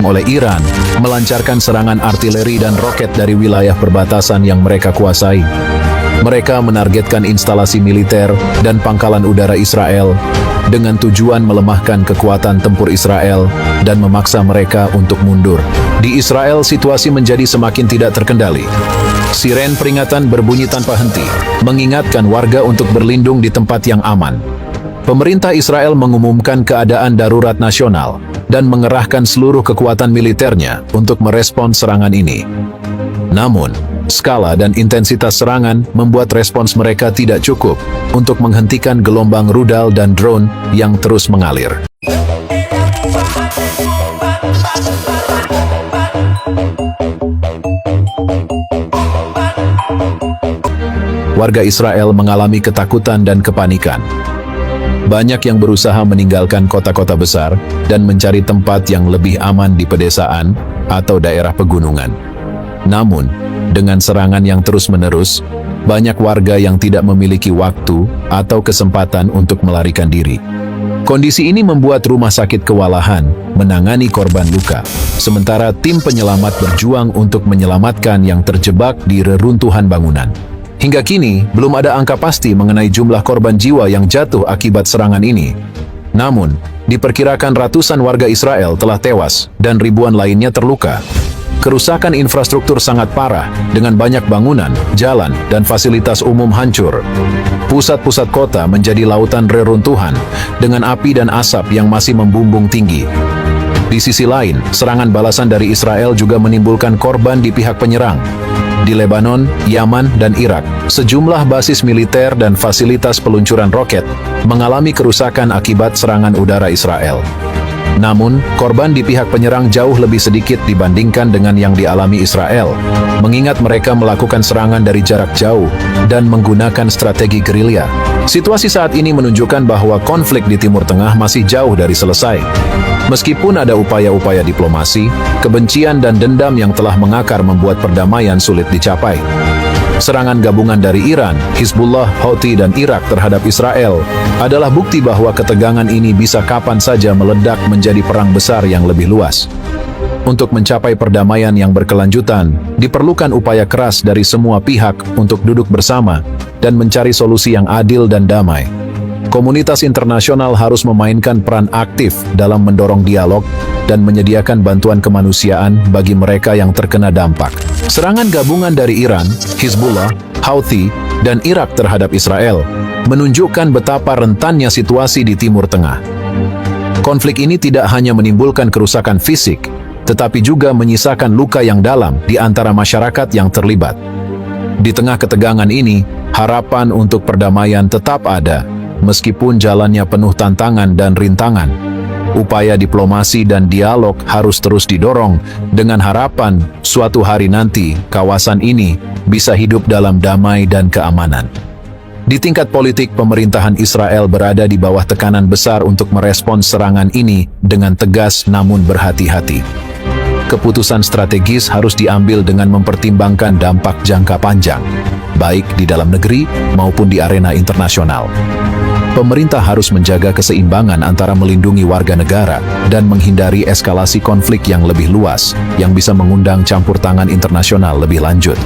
oleh Iran melancarkan serangan artileri dan roket dari wilayah perbatasan yang mereka kuasai. Mereka menargetkan instalasi militer dan pangkalan udara Israel dengan tujuan melemahkan kekuatan tempur Israel dan memaksa mereka untuk mundur. Di Israel, situasi menjadi semakin tidak terkendali. Siren peringatan berbunyi tanpa henti, mengingatkan warga untuk berlindung di tempat yang aman. Pemerintah Israel mengumumkan keadaan darurat nasional dan mengerahkan seluruh kekuatan militernya untuk merespon serangan ini. Namun, skala dan intensitas serangan membuat respons mereka tidak cukup untuk menghentikan gelombang rudal dan drone yang terus mengalir. Warga Israel mengalami ketakutan dan kepanikan. Banyak yang berusaha meninggalkan kota-kota besar dan mencari tempat yang lebih aman di pedesaan atau daerah pegunungan. Namun, dengan serangan yang terus-menerus, banyak warga yang tidak memiliki waktu atau kesempatan untuk melarikan diri. Kondisi ini membuat rumah sakit kewalahan menangani korban luka, sementara tim penyelamat berjuang untuk menyelamatkan yang terjebak di reruntuhan bangunan. Hingga kini, belum ada angka pasti mengenai jumlah korban jiwa yang jatuh akibat serangan ini. Namun, diperkirakan ratusan warga Israel telah tewas dan ribuan lainnya terluka. Kerusakan infrastruktur sangat parah, dengan banyak bangunan, jalan, dan fasilitas umum hancur. Pusat-pusat kota menjadi lautan reruntuhan, dengan api dan asap yang masih membumbung tinggi. Di sisi lain, serangan balasan dari Israel juga menimbulkan korban di pihak penyerang. Di Lebanon, Yaman, dan Irak, sejumlah basis militer dan fasilitas peluncuran roket mengalami kerusakan akibat serangan udara Israel. Namun, korban di pihak penyerang jauh lebih sedikit dibandingkan dengan yang dialami Israel, mengingat mereka melakukan serangan dari jarak jauh dan menggunakan strategi gerilya. Situasi saat ini menunjukkan bahwa konflik di Timur Tengah masih jauh dari selesai. Meskipun ada upaya-upaya diplomasi, kebencian dan dendam yang telah mengakar membuat perdamaian sulit dicapai. Serangan gabungan dari Iran, Hizbullah, Houthi, dan Irak terhadap Israel adalah bukti bahwa ketegangan ini bisa kapan saja meledak menjadi perang besar yang lebih luas. Untuk mencapai perdamaian yang berkelanjutan, diperlukan upaya keras dari semua pihak untuk duduk bersama dan mencari solusi yang adil dan damai. Komunitas internasional harus memainkan peran aktif dalam mendorong dialog dan menyediakan bantuan kemanusiaan bagi mereka yang terkena dampak. Serangan gabungan dari Iran, Hizbullah, Houthi, dan Irak terhadap Israel menunjukkan betapa rentannya situasi di Timur Tengah. Konflik ini tidak hanya menimbulkan kerusakan fisik, tetapi juga menyisakan luka yang dalam di antara masyarakat yang terlibat. Di tengah ketegangan ini, harapan untuk perdamaian tetap ada, meskipun jalannya penuh tantangan dan rintangan. Upaya diplomasi dan dialog harus terus didorong dengan harapan suatu hari nanti kawasan ini bisa hidup dalam damai dan keamanan. Di tingkat politik, pemerintahan Israel berada di bawah tekanan besar untuk merespons serangan ini dengan tegas namun berhati-hati. Keputusan strategis harus diambil dengan mempertimbangkan dampak jangka panjang, baik di dalam negeri maupun di arena internasional. Pemerintah harus menjaga keseimbangan antara melindungi warga negara dan menghindari eskalasi konflik yang lebih luas, yang bisa mengundang campur tangan internasional lebih lanjut.